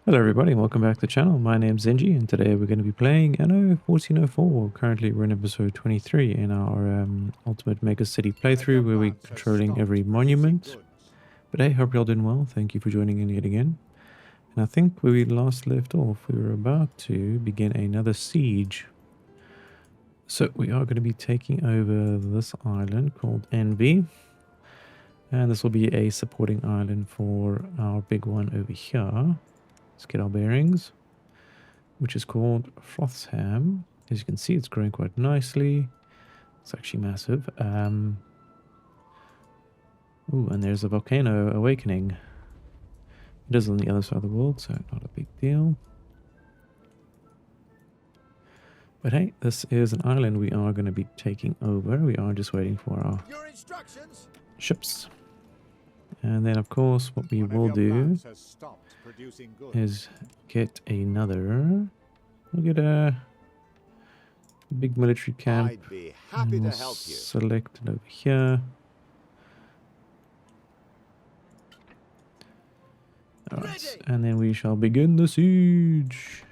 Hello everybody and welcome back to the channel. My name's Zenji and today we're going to be playing Anno 1404. Currently we're in episode 23 in our Ultimate Mega City playthrough where we're controlling every monument. But hey, hope you're all doing well. Thank you for joining in yet again. And I think where we last left off, we were about to begin another siege. So we are going to be taking over this island called Envy. And this will be a supporting island for our big one over here. Let's get our bearings, which is called Frotsham. As you can see, it's growing quite nicely. It's actually massive. Ooh, and there's a volcano awakening. It is on the other side of the world, so not a big deal. But hey, this is an island we are going to be taking over. We are just waiting for our ships. And then, of course, what we will do is get another... We'll get a big military camp. I'd be happy to help you. Select it over here. Alright, and then we shall begin the siege.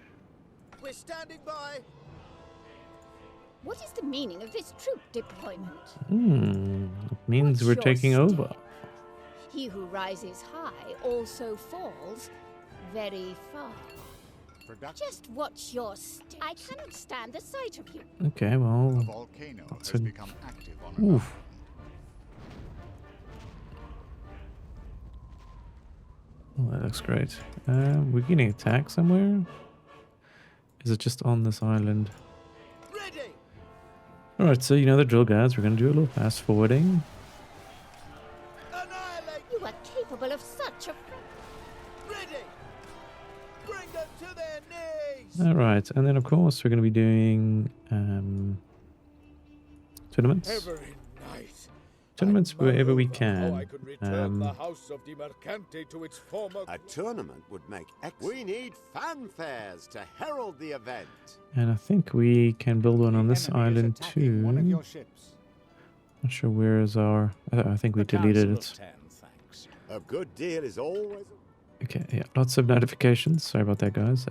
We're standing by. What is the meaning of this troop deployment? It means What's we're your taking over. step? He who rises high also falls very far. Just watch your steps. I cannot stand the sight of you. Okay, A well, volcano that's has a- become active on an oof. Oh, that looks great. We're getting attacked somewhere? Is it just on this island? Ready. Alright, so you know the drill, guys. We're going to do a little fast forwarding. Annihilate. You are capable of such a... Ready. Bring them to their knees. Alright, and then of course we're going to be doing tournaments. Every night. Tournaments I wherever we mull over can. how I could return the house of Di Mercante to its former. A tournament would make We need fanfares to herald the event. And I think we can build one on this island too. One of your ships. Not sure where is our... I think we deleted it. A good deal is always. Okay, yeah, lots of notifications. Sorry about that, guys.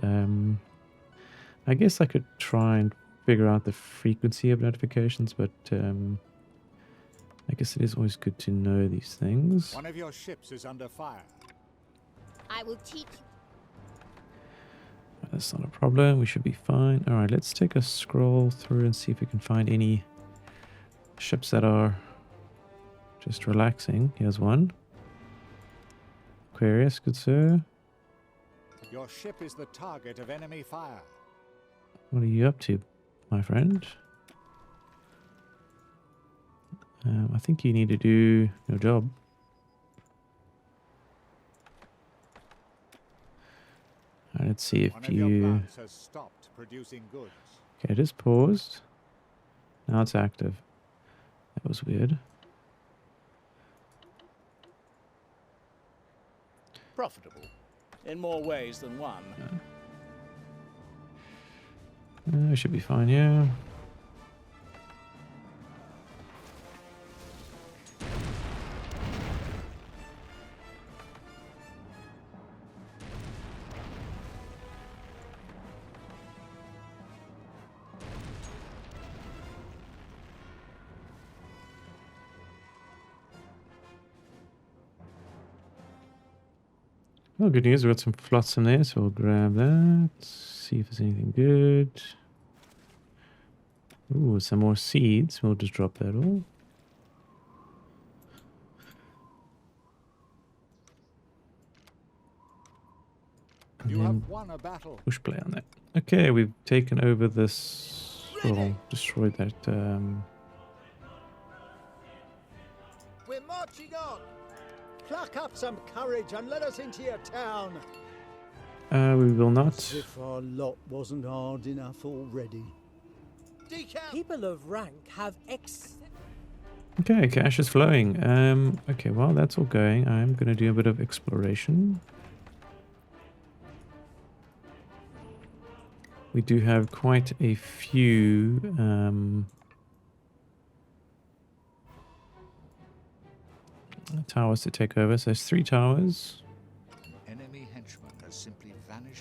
I guess I could try and figure out the frequency of notifications, but I guess it is always good to know these things. One of your ships is under fire. I will teach you. That's not a problem. We should be fine. All right, let's take a scroll through and see if we can find any ships that are just relaxing. Here's one. Aquarius, good sir. Your ship is the target of enemy fire. What are you up to, my friend? I think you need to do your job. All right, let's see One if of your you... plants has stopped producing goods. Okay, it is paused. Now it's active. That was weird. Profitable in more ways than one. Should be fine, yeah. Well, good news. We've got some flotsam there, so we'll grab that. See if there's anything good. Ooh, some more seeds. We'll just drop that all. And You then have won a battle. push play on that. Okay, we've taken over this. Well, destroyed that. We're marching on. Pluck up some courage and let us into your town. We will not. As if our lot wasn't hard enough already. Decamp. People of rank have Okay, cash is flowing. Okay, well, that's all going. I'm going to do a bit of exploration. We do have quite a few towers to take over. So there's 3 towers. Enemy henchman has simply vanished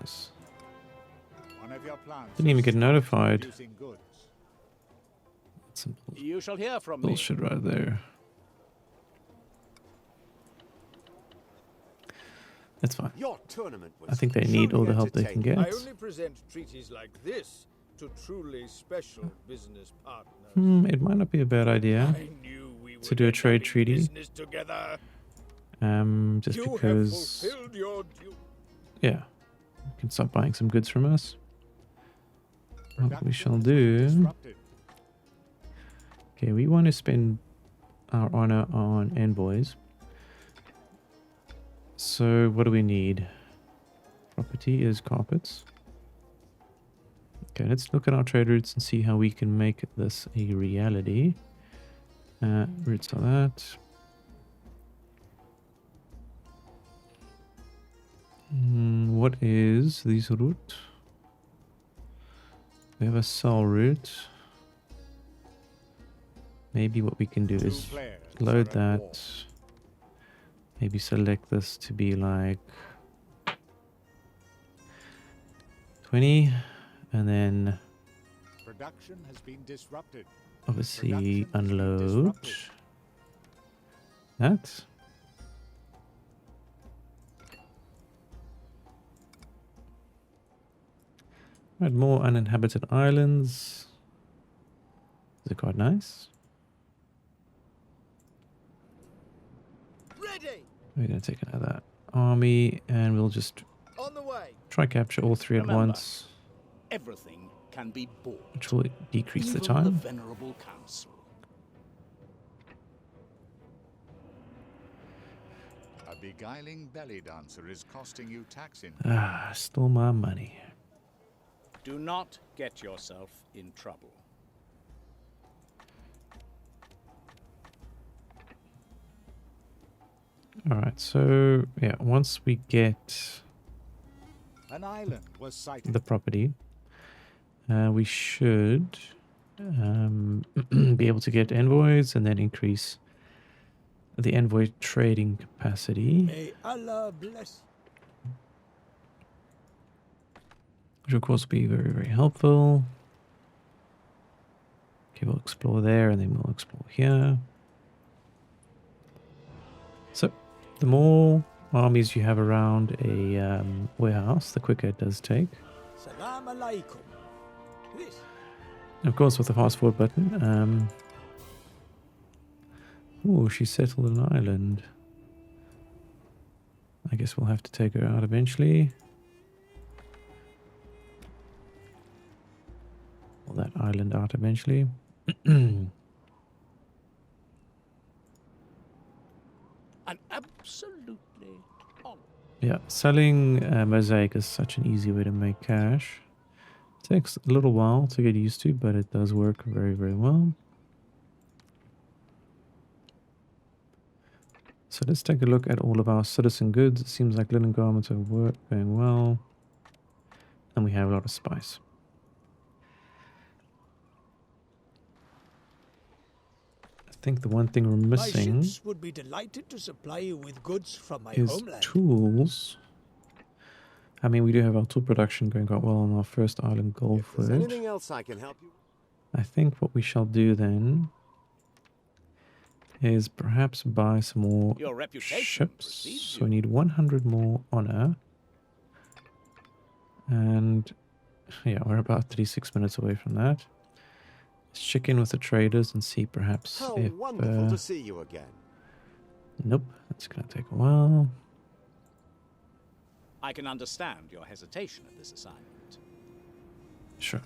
nice. One of your plants Didn't even is get notified. producing goods. That's some You shall hear from me. bullshit right there. That's fine. Your tournament was I think they need all the help they can get. I only present treaties like this to truly special business partners. It might not be a bad idea I knew we to would do a end trade up in treaty. business together. Just You because, have fulfilled your duty. yeah, you can stop buying some goods from us. What we Production shall has been do. disrupted. Okay, we want to spend our honor on envoys. So what do we need? Property is carpets. Okay, let's look at our trade routes and see how we can make this a reality. Routes are that. What is this route? We have a sell route. Maybe what we can do Two is players load are at war. that. Maybe select this to be like 20, and then Production has been disrupted. obviously Production has been unload disrupted. that. Right, more uninhabited islands. Is it quite nice? Ready! We're going to take another army and we'll just On the way! try capture all three at Remember, once, Everything can be bought. which will decrease the Even time. the venerable council. A beguiling belly dancer is costing you tax in. Stole my money. Do not get yourself in trouble. Alright, so yeah, once we get An island was sighted. the property, we should be able to get envoys and then increase the envoy trading capacity, May Allah bless. which of course will be very, very helpful. Okay, we'll explore there and then we'll explore here. So, the more armies you have around a warehouse, the quicker it does take. Salam alaikum. This. Of course, with the fast forward button. Oh, she settled an island. I guess we'll have to take her out eventually. Or that island out eventually. And absolutely on. Yeah, selling mosaic is such an easy way to make cash. Takes a little while to get used to, but it does work very, very well. So let's take a look at all of our citizen goods. It seems like linen garments are going well. And we have a lot of spice. I think the one thing we're My missing ships would be delighted to supply you with goods from my is homeland. tools. I mean, we do have our tool production going quite well on our first island, If there's Goldwood. anything else I can help you I think what we shall do then is perhaps buy some more Your reputation ships. precedes So we you. need 100 more honor. And yeah, we're about 36 minutes away from that. Let's check in with the traders and see perhaps How if... wonderful to see you again. Nope, that's going to take a while. I can understand your hesitation at this assignment. Sure.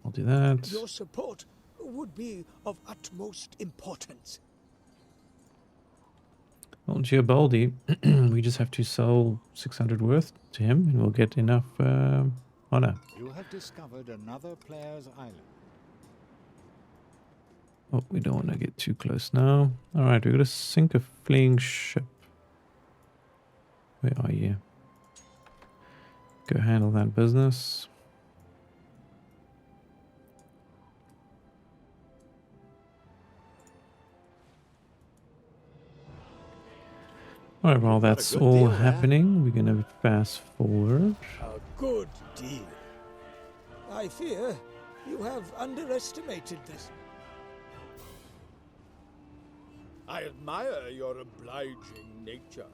I'll do that. Your support would be of utmost importance. Well, Giobaldi, we just have to sell 600 worth to him and we'll get enough honor. You have discovered another player's island. Oh, we don't want to get too close now. Alright, we're going to sink a fleeing ship. Where are you? Go handle that business. Alright, while You've got a that's good all deal there. happening, we're gonna fast forward. A good deal. I fear you have underestimated this. I admire your obliging nature.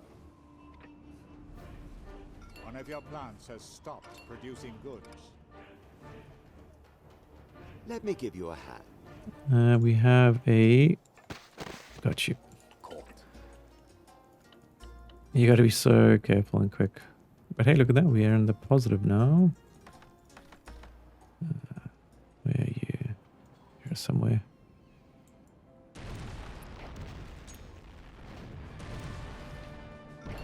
One of your plants has stopped producing goods. Let me give you a hat. We have a... Got you. You gotta be so careful and quick. But hey, look at that. We are in the positive now. Where are you? Here somewhere.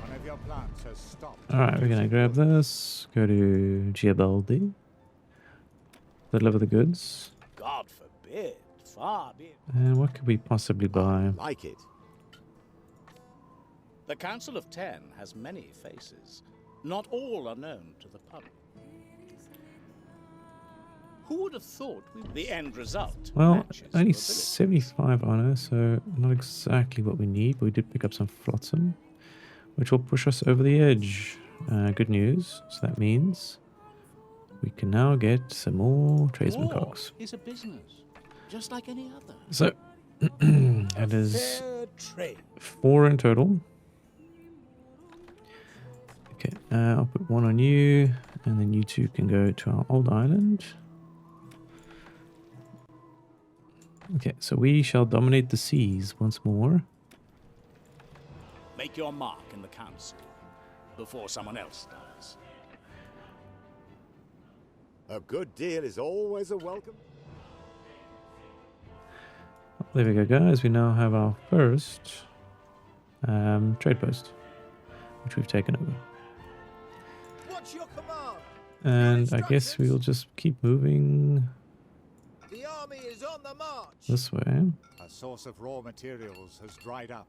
One of your plants has stopped. Alright, we're gonna grab this. Go to Giabaldi. Deliver the goods. God forbid. Far be it. And what could we possibly buy? Like it. The Council of Ten has many faces. Not all are known to the public. Who would have thought the end result Well, matches only your ability? 75 honor, so not exactly what we need. But we did pick up some flotsam, which will push us over the edge. Good news. So that means we can now get some more tradesman War cogs. is a business, just like any other. So that is Fair trade. 4 in total. Okay, I'll put 1 on you, and then you 2 can go to our old island. Okay, so we shall dominate the seas once more. Make your mark in the council before someone else does. A good deal is always a welcome. There we go, guys. We now have our first trade post, which we've taken over. What's your command? And I guess we'll just keep moving The army is on the march. this way. A source of raw materials has dried up.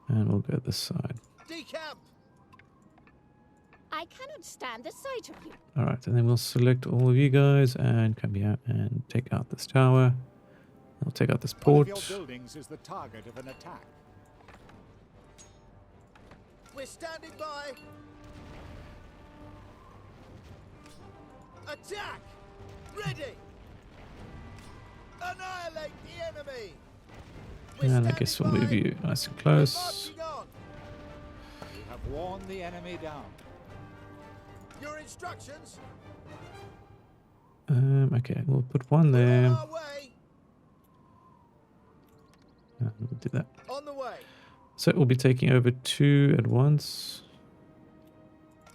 And we'll go this side. Decamp. I cannot stand the sight of you. Alright, and then we'll select all of you guys and come here and take out this tower. We'll take out this One port. of your buildings is the target of an attack. We're standing by. Attack! Ready! Annihilate the enemy! We're And I standing guess we'll move by. you nice and We're close. marching on. You have worn the enemy down. Your instructions? Okay, we'll put one We're there. on our way. And we'll do that. On the way. So we'll be taking over 2 at once.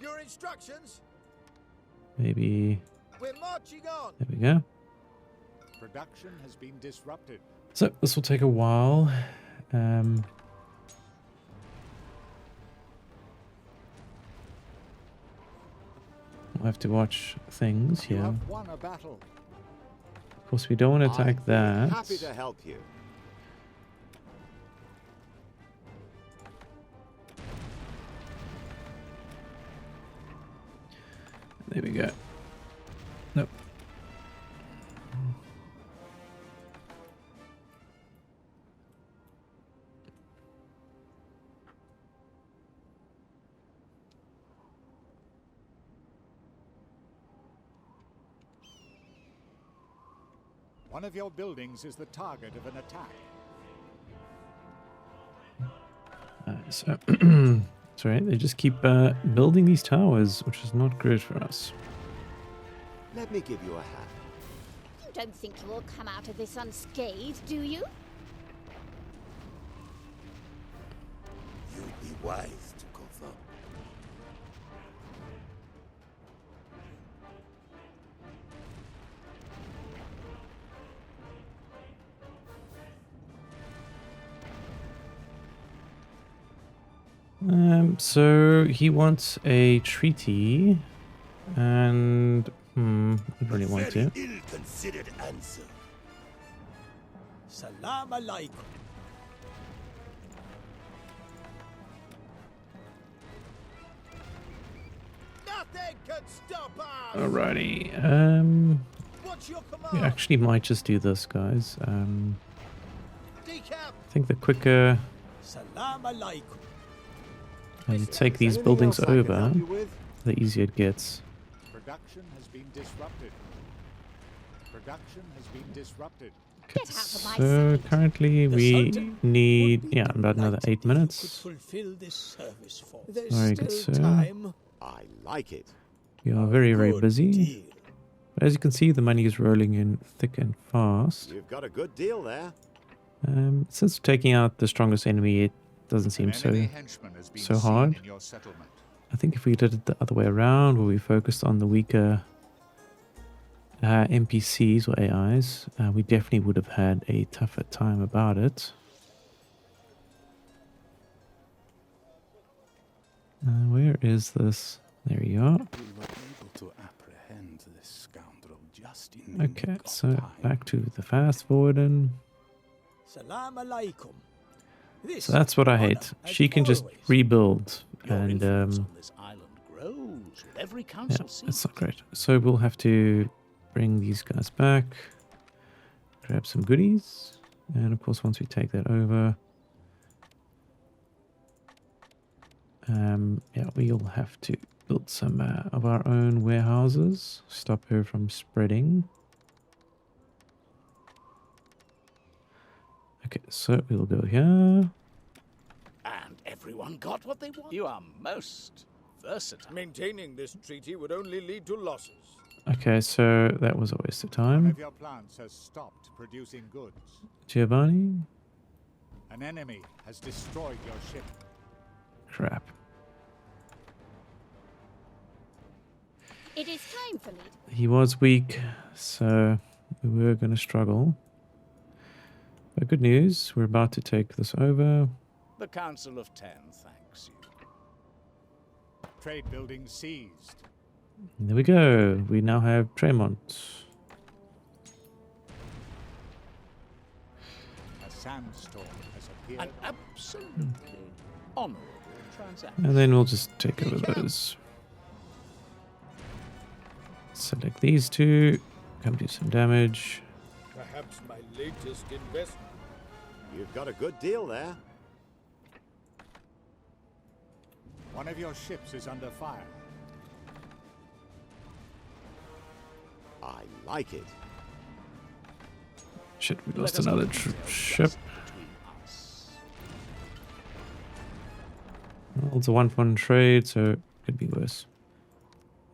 Your instructions? Maybe. We're marching on. There we go. Production has been disrupted. So this will take a while. We'll have to watch things You here. have won a battle. Of course, we don't want to attack I'd be that. Happy to help you. There we go. Nope. One of your buildings is the target of an attack. So, sorry, they just keep building these towers, which is not great for us. Let me give you a hat. You don't think you will come out of this unscathed, do you? You'd be wise to confirm. So he wants a treaty, and I don't really want to. Very ill-considered answer. Salam alaikum. Nothing can stop us. Alrighty. What's your We command? actually might just do this, guys. Decamp. think the quicker Salam alaikum. you take Is these anything buildings else I can over, help you with? the easier it gets. Production has been disrupted. Production has been disrupted. Okay, Get out of my so sight. currently The we Sultan need, would be yeah, about another delighted 8 if you minutes. could fulfill this service for us. There's Very good, still sir. time. I like it. We are very, very Good busy. deal. But as you can see, the money is rolling in thick and fast. You've got a good deal there. Since taking out the strongest enemy, it doesn't seem An so. enemy henchman has been so seen hard. in your settlement. I think if we did it the other way around, where we focused on the weaker NPCs or AIs, we definitely would have had a tougher time about it. Where is this? There you are. We were able to apprehend this scoundrel just in the Okay, nick of so time. back to the fast forwarding. Salam alaikum. This So that's what I honor, hate. as She can just always. rebuild, Your and influence on this island grows with every yeah, council it's seat. not great. So we'll have to bring these guys back, grab some goodies, and of course once we take that over, yeah, we'll have to build some of our own warehouses, stop her from spreading. Okay, so we'll go here. And everyone got what they want. You are most versatile. Maintaining this treaty would only lead to losses. Okay, so that was a waste of One time. of your plants has stopped producing goods. Giovanni? An enemy has destroyed your ship. Crap. It is time for me. He was weak, so we were going to struggle. But good news, we're about to take this over. The Council of Ten thanks you. Trade building seized. There we go. We now have Tremont. A sandstorm has An appeared. absolutely honorable transaction. And then we'll just take over those. Select these two. Come do some damage. Perhaps my latest investment. You've got a good deal there. One of your ships is under fire. I like it. Shit, we Let lost us another not detail ship. just between us. Well, it's a 1-for-1 trade, so it could be worse.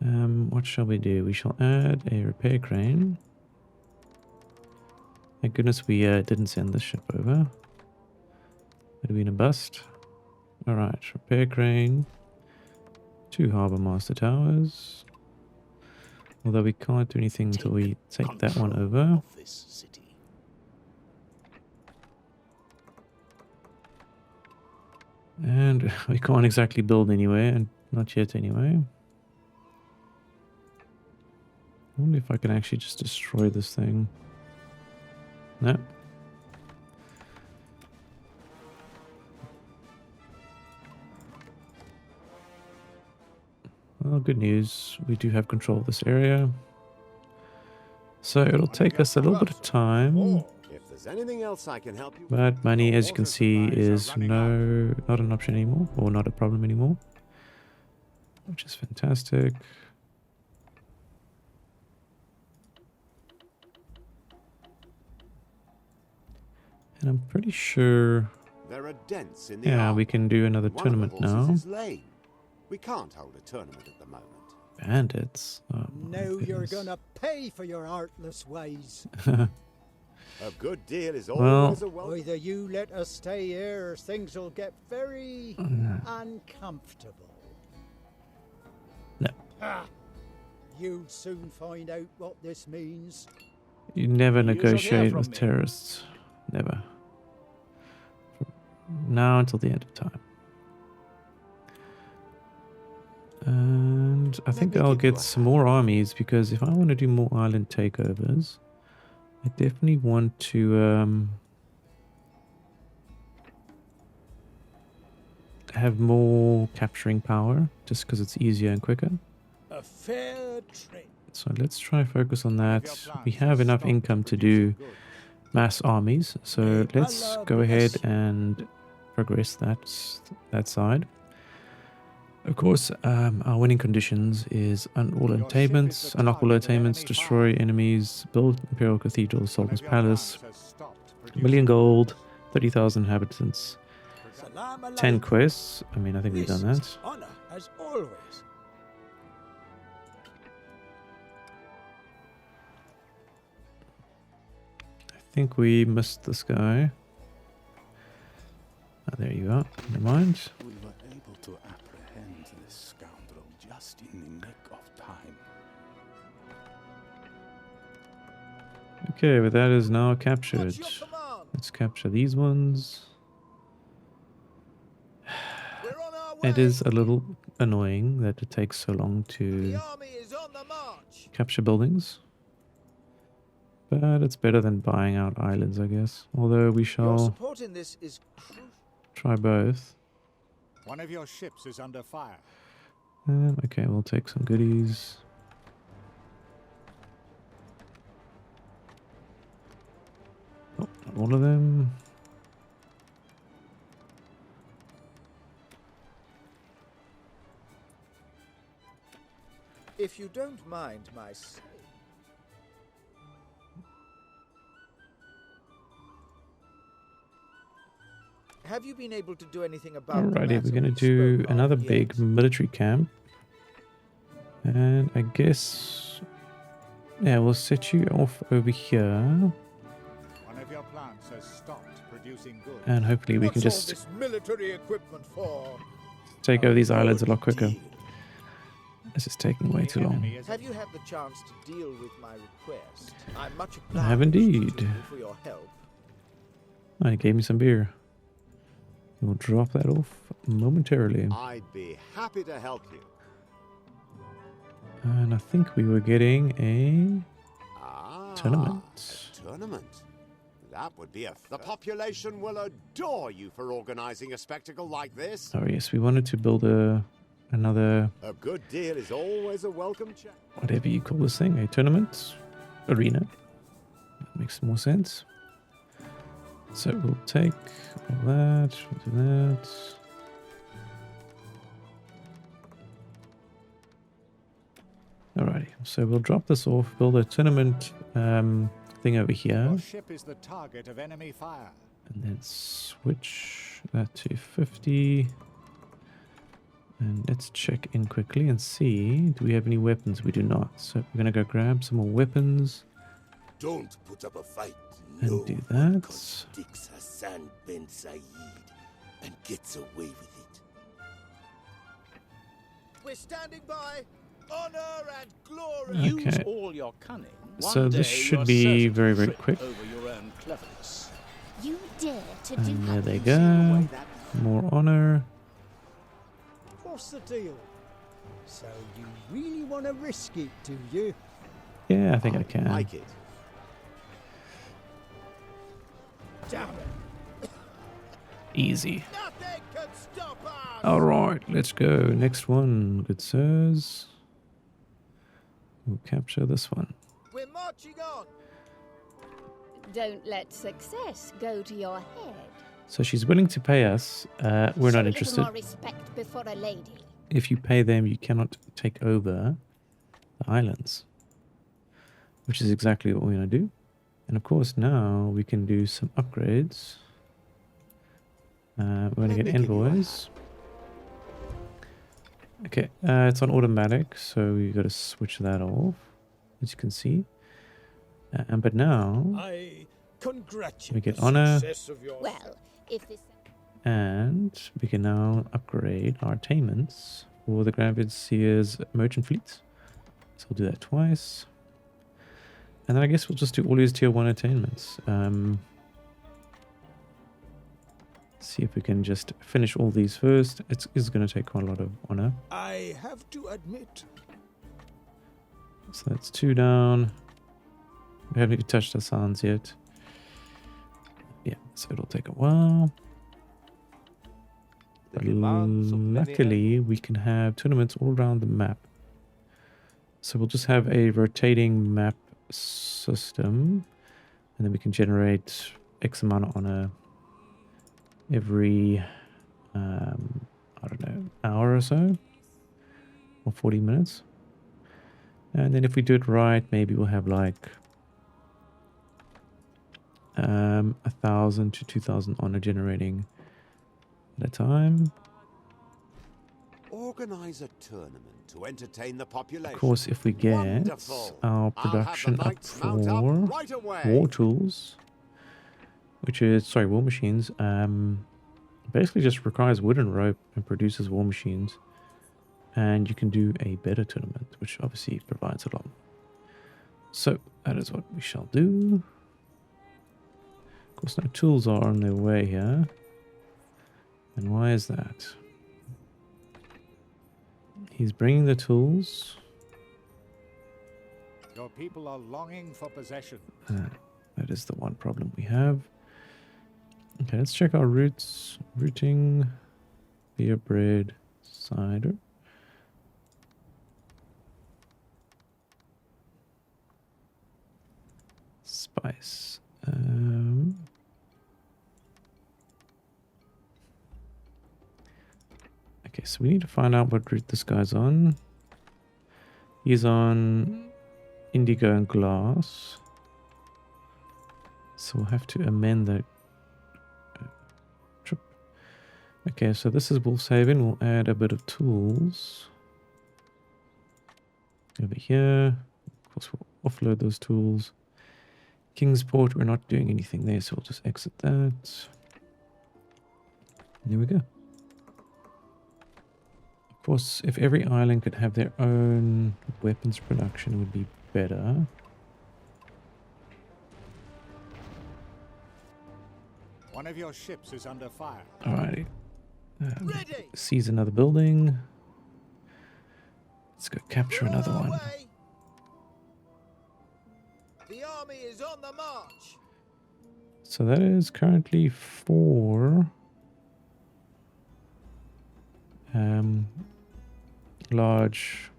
What shall we do? We shall add a repair crane. Thank goodness we didn't send this ship over. Would have been a bust. Alright, repair crane. 2 harbor master towers. Although we can't do anything until we take that one Control over. of this city. And we can't exactly build anywhere, and not yet anyway. I wonder if I can actually just destroy this thing. No. Well, good news. We do have control of this area. So it'll take us a little bit of time. If there's anything else I can help you with, But money, Your as you can water see, supplies are is running not an option anymore, or not a problem anymore. Which is fantastic. And I'm pretty sure, there are dents in the yeah, armor. we can do another One of the tournament horses now. is lame. We can't hold a tournament at the moment. Bandits. Oh, my Now you're goodness. gonna pay for your artless ways. A good deal is Well- always a welcome. Either you let us stay here or things will get very uncomfortable. No. You'll soon find out what this means. You never You shall hear negotiate from with me. terrorists. Never. From now until the end of time. And I think me I'll give you get a some more armies, because if I want to do more island takeovers, I definitely want to have more capturing power, just because it's easier and quicker. A fair trade. So let's try focus on One of that. your plants We has have enough stopped income to producing do goods. mass armies. So let's go ahead and progress that side. Of course, our winning conditions is all attainments, unlock all attainments, destroy enemies, build Imperial Cathedral, Sultan's Palace, 1 million gold, 30,000 inhabitants, 10 quests. I mean, I think we've done that. Honor, as always. I think we missed this guy. Oh, there you are. Never mind. We were able to apprehend this scoundrel just in the nick of time. Okay, but that is now captured. What's your command? Let's capture these ones. We're on our way. It is a little annoying that it takes so long The to army is on the march. capture buildings. But it's better than buying out islands, I guess. Although we Your shall support in this is crucial. try both. One of your ships is under fire. Okay, we'll take some goodies. Oh, not all of them. If you don't mind my saying. Have you been able to do anything about the Alrighty, matter we're going to we do spoke of another yet? big military camp. And I guess, yeah, we'll set you off over here. One of your plants has stopped producing goods. And hopefully we What's can all just this military equipment for? take over these islands a lot Good quicker. deal. This is taking way The too long. enemy is Have you had the chance to deal with my request? I'm much I have obliged indeed. to you for your help. Oh, he gave me some beer. We'll drop that off momentarily. I'd be happy to help you. And I think we were getting a tournament. A tournament. That would be the population will adore you for organizing a spectacle like this. Oh yes, we wanted to build another, A good deal is always a welcome check. whatever you call this thing, a tournament arena. That makes more sense. So we'll take all that, we'll do that. Alrighty, so we'll drop this off, build a tournament thing over here, Your ship is the target of enemy fire. and then switch that to 50. And let's check in quickly and see, do we have any weapons? We do not. So we're going to go grab some more weapons Don't put up a fight. and No do one that. contradicts Hassan ben Saeed and gets away with it. We're standing by. Honor and glory. Okay. Use all your cunning. So One this day should you're be certain to very, very trip quick. Over your own cleverness. You dare to do And there what they you go. More honor. What's the deal? So you really want to risk it, do you? Yeah, I think I can. Like it. Damn it. Easy. Nothing can stop us. All right, let's go. Next one, good sirs. We'll capture this one. We're marching on. Don't let success go to your head. So she's willing to pay us. We're Show not a little interested. more respect before a lady. If you pay them, you cannot take over the islands, which is exactly what we're going to do. And of course, now we can do some upgrades. We're going to get envoys. Okay, it's on automatic, so we got to switch that off, as you can see. But now I congratulate we get the honor. success of your Well, if this... And we can now upgrade our attainments for the Grand Vizier's merchant fleet. So we'll do that twice. And then I guess we'll just do all these tier 1 attainments. See if we can just finish all these first. It's going to take quite a lot of honor. I have to admit. So that's 2 down. We haven't even touched the Hassan's yet. Yeah, so it'll take a while. But luckily, we can have tournaments all around the map. So we'll just have a rotating map system. And then we can generate X amount of honor every, I don't know, hour or so, or 40 minutes. And then if we do it right, maybe we'll have like 1,000 to 2,000 honor generating at a time. Organize a tournament to entertain the population. Of course, if we get Wonderful. our I'll have the production up knights mount up for right away. war tools, which is, sorry, war machines, basically just requires wood and rope and produces war machines. And you can do a better tournament, which obviously provides a lot. So that is what we shall do. Of course, no tools are on their way here. And why is that? He's bringing the tools. Your people are longing for possession. That is the one problem we have. Okay, let's check our routes. Routing, beer, bread, cider. Spice. Okay, so we need to find out what route this guy's on. He's on indigo and glass. So we'll have to amend that trip. Okay, so this is Wolfshaven. We'll add a bit of tools over here. Of course, we'll offload those tools. Kingsport, we're not doing anything there, so we'll just exit that. There we go. Of course, if every island could have their own weapons production, it would be better. One of your ships is under fire. Alrighty. Seize another building. Let's go capture another one. Way. The army is on the march. So that is currently 4 large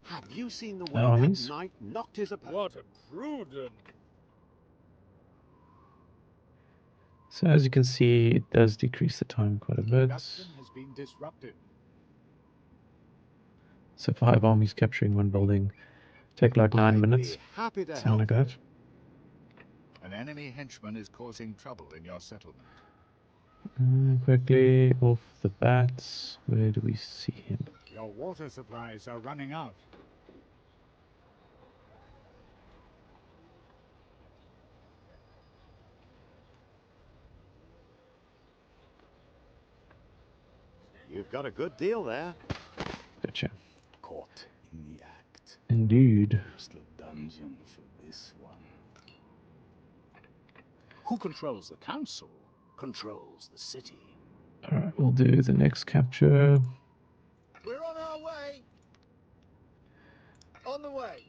Have you seen the way armies. that knight knocked his opponent? What a prudent. So as you can see, it does decrease the time quite a bit. Production has been disrupted. So 5 armies capturing 1 building take like 9 minutes. Happy to Something like help. that. An enemy henchman is causing trouble in your settlement. Quickly off the bats. Where do we see him? Your water supplies are running out. You've got a good deal there. Gotcha. Caught in the act. Indeed. Just a dungeon for this one. Who controls the council controls the city. Alright, we'll do the next capture. We're on our way. On the way.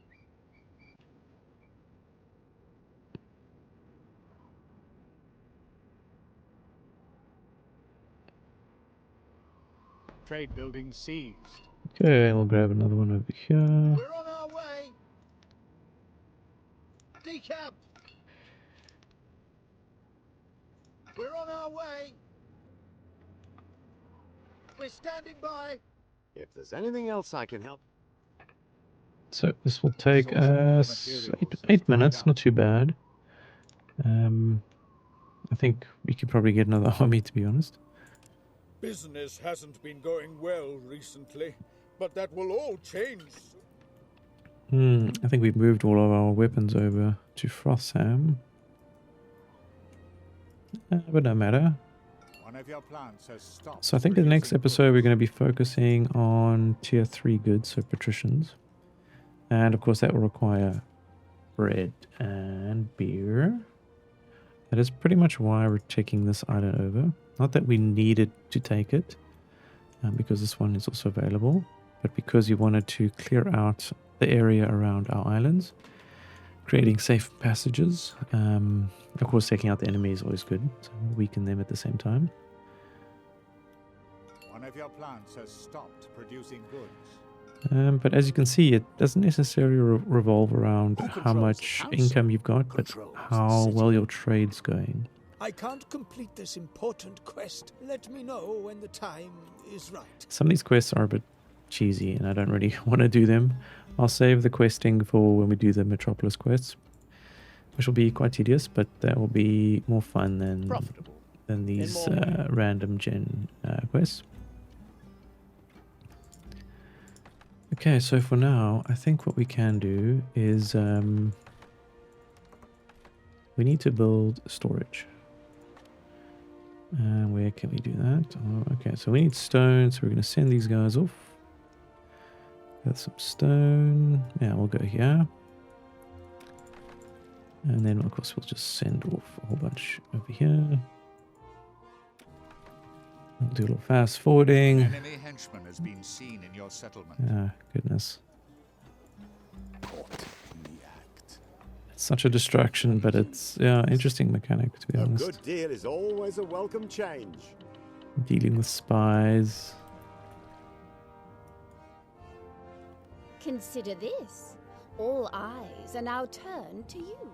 Trade building seized. Okay, we'll grab another one over here. We're on our way. Decamp. We're on our way. We're standing by. If there's anything else I can help. So this will take us 8 minutes, not too bad. I think we could probably get another army, to be honest. Business hasn't been going well recently, but that will all change. I think we've moved all of our weapons over to Frostham. But no matter. One of your plants has stopped. So I think in the next episode we're going to be focusing on tier 3 goods, so patricians. And of course that will require bread and beer. That is pretty much why we're taking this island over. Not that we needed to take it, because this one is also available, but because we wanted to clear out the area around our islands, creating safe passages. Of course, taking out the enemy is always good, so weaken them at the same time. One of your plants has stopped producing goods. But as you can see, it doesn't necessarily revolve around how much income you've got, but how well your trade's going. I can't complete this important quest. Let me know when the time is right. Some of these quests are a bit cheesy, and I don't really want to do them. I'll save the questing for when we do the Metropolis quests, which will be quite tedious, but that will be more fun than these random gen quests. Okay, so for now, I think what we can do is we need to build storage. Where can we do that? Oh, okay, so we need stone, so we're going to send these guys off. Got some stone. Yeah, we'll go here. And then, of course, we'll just send off a whole bunch over here. We'll do a little fast forwarding. An enemy henchman has been seen in your settlement. Ah, goodness. Caught in the act. It's such a distraction, but it's interesting mechanic, to be A honest. good deal is always a welcome change. Dealing with spies. Consider this. All eyes are now turned to you.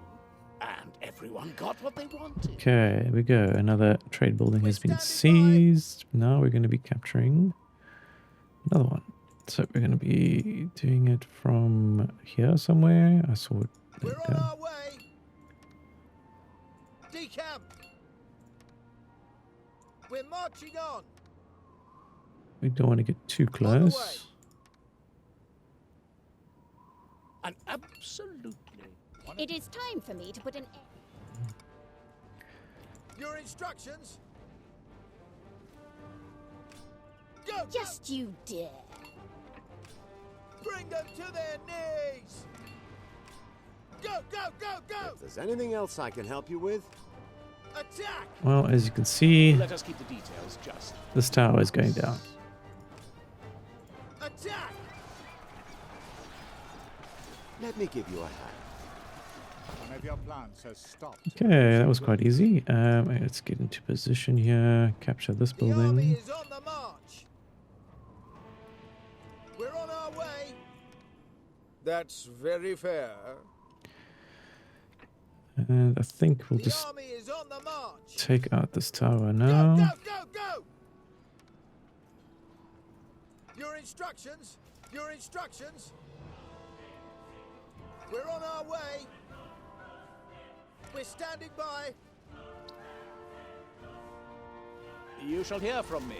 And everyone got what they wanted. Okay, here we go. Another trade building has been seized. Now we're going to be capturing another one. So we're going to be doing it from here somewhere. I saw it. We're on our way. Decamp. We're marching on. We don't want to get too close. And absolutely. It is time for me to put an end. Your instructions. Go. Just you dare. Bring them to their knees. Go, go, go, go. If there's anything else I can help you with, Attack. Well, as you can see, Let us keep the details just. this tower is going down. Attack. let me give you a hand. One of your plants has stopped. Okay, that was quite easy. Let's get into position here. Capture this The army building. is on the march. We're on our way. That's very fair. And I think we'll The just army is on the march. take out this tower Go, now. go, go, go! Your instructions. Your instructions. We're on our way. We're standing by. You shall hear from me.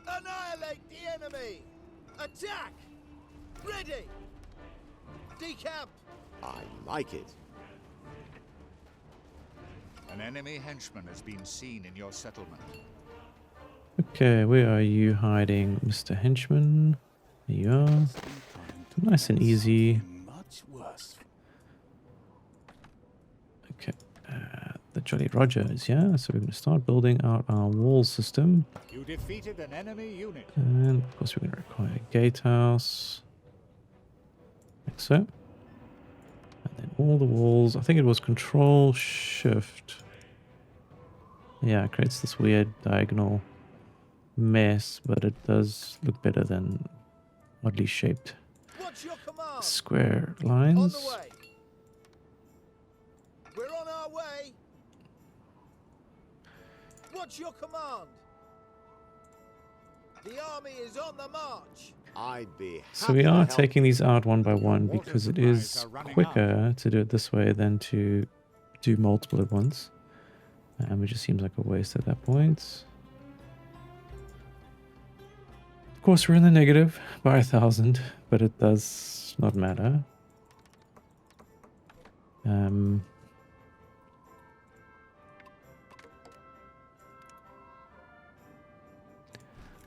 Annihilate the enemy. Attack. Ready. Decamp. I like it. An enemy henchman has been seen in your settlement. Okay, where are you hiding, Mr. Henchman? There you are. Nice and easy. Much worse. Okay, the Jolly Roger is here, so we're going to start building out our wall system. You defeated an enemy unit. And of course, we're going to require a gatehouse. Like so. And then all the walls. I think it was Control Shift. Yeah, it creates this weird diagonal mess, but it does look better than oddly shaped What's your command? square On lines. the way. We're on our way. What's your command? The army is on the march. I'd be So happy we to are help. taking these out one by one Water because it supplies is are running quicker to do it this way than to do multiple at once. Which just seems like a waste at that point. Of course, we're in the negative by 1,000, but it does not matter.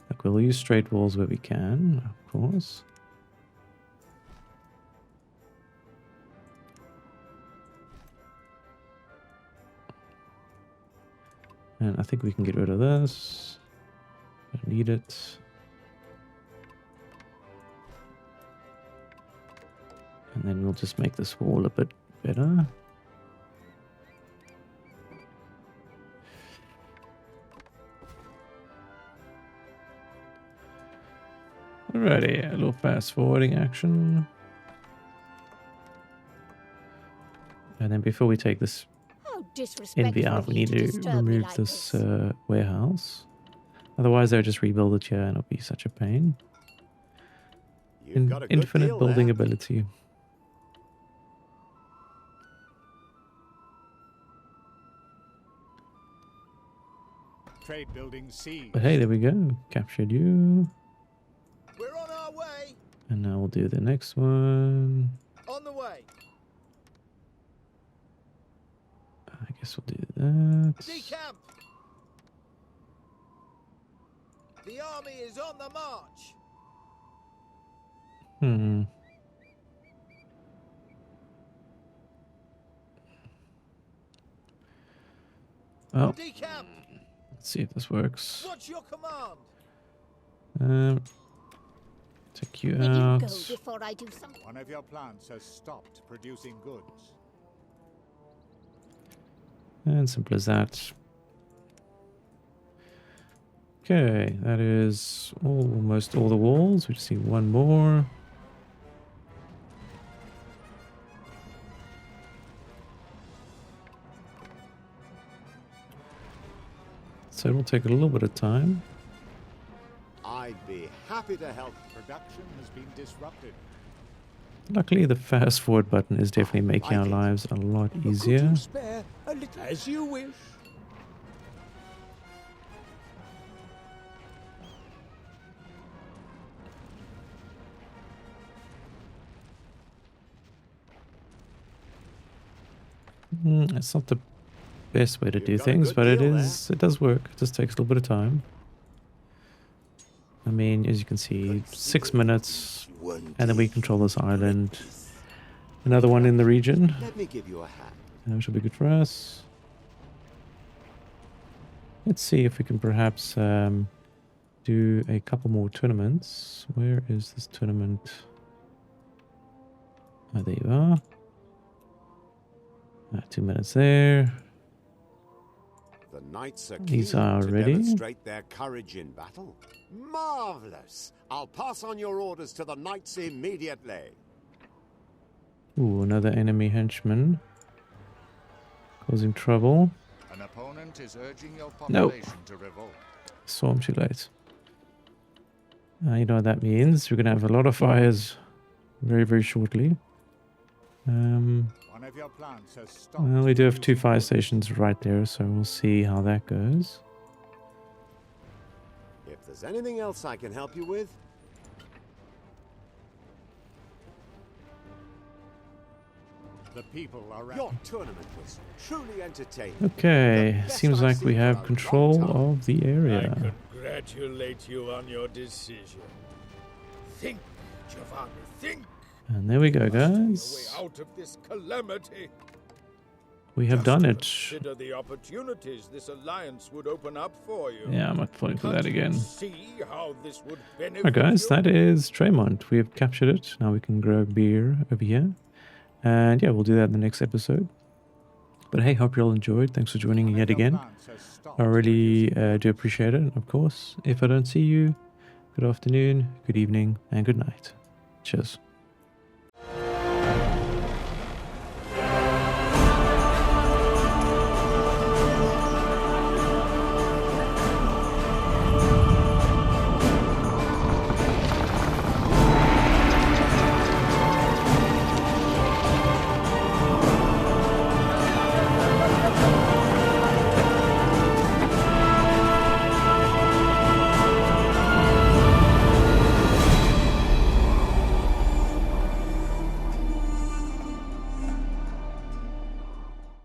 Look, we'll use straight walls where we can, of course. And I think we can get rid of this. Don't need it. And then we'll just make this wall a bit better. Alrighty, a little fast forwarding action. And then before we take this How disrespectful envy out, of we you need to to disturb me remove like this warehouse. Otherwise, they'll just rebuild it here and it'll be such a pain. You've got a good Infinite deal building there. ability. Trade building C. But hey, there we go. Captured you. We're on our way. And now we'll do the next one. On the way. I guess we'll do that. Decamp. The army is on the march. Hmm. Well, Decamp. let's see if this works. What's your command? Take you Will you out. go before I do something? One of your plants has stopped producing goods. And simple as that. Okay, that is almost all the walls. We just need one more. So it will take a little bit of time. I'd be happy to help. Production has been disrupted. Luckily, the fast forward button is definitely making our lives a lot easier. Could you spare a little? As you wish. It's not the best way to You've do got a things, good but it deal does work. It just takes a little bit of time. I mean, as you can see, 6 minutes, and then we control this island. Another one in the region, Let me give you a hand. which will be good for us. Let's see if we can perhaps do a couple more tournaments. Where is this tournament? Oh, there you are. 2 minutes there. The knights are These keen are to ready. demonstrate their courage in battle. Marvelous! I'll pass on your orders to the knights immediately. Ooh, another enemy henchman. Causing trouble. An opponent is urging your Nope. population to revolt. Saw him too late. You know what that means. We're going to have a lot of fires very, very shortly. One of your plants has stopped. Well, we do have 2 producing fire goods. stations right there, so we'll see how that goes. If there's anything else I can help you with, The people are your tournament was truly entertaining. Okay, The best seems I've like we seen for have a control long time. of the area. I congratulate you on your decision. Think, Giovanni, think. And there we go, A way guys. out of this calamity. We have Just done it. Consider the opportunities this alliance would open up for you. Yeah, I'm not falling for Can't that you again. See how this would benefit Alright, guys, you? that is Tremont. We have captured it. Now we can grow beer over here. And yeah, we'll do that in the next episode. But hey, hope you all enjoyed. Thanks for joining One of yet your again. plants has stopped I really producing do appreciate it, of course. If I don't see you, good afternoon, good evening, and good night. Cheers.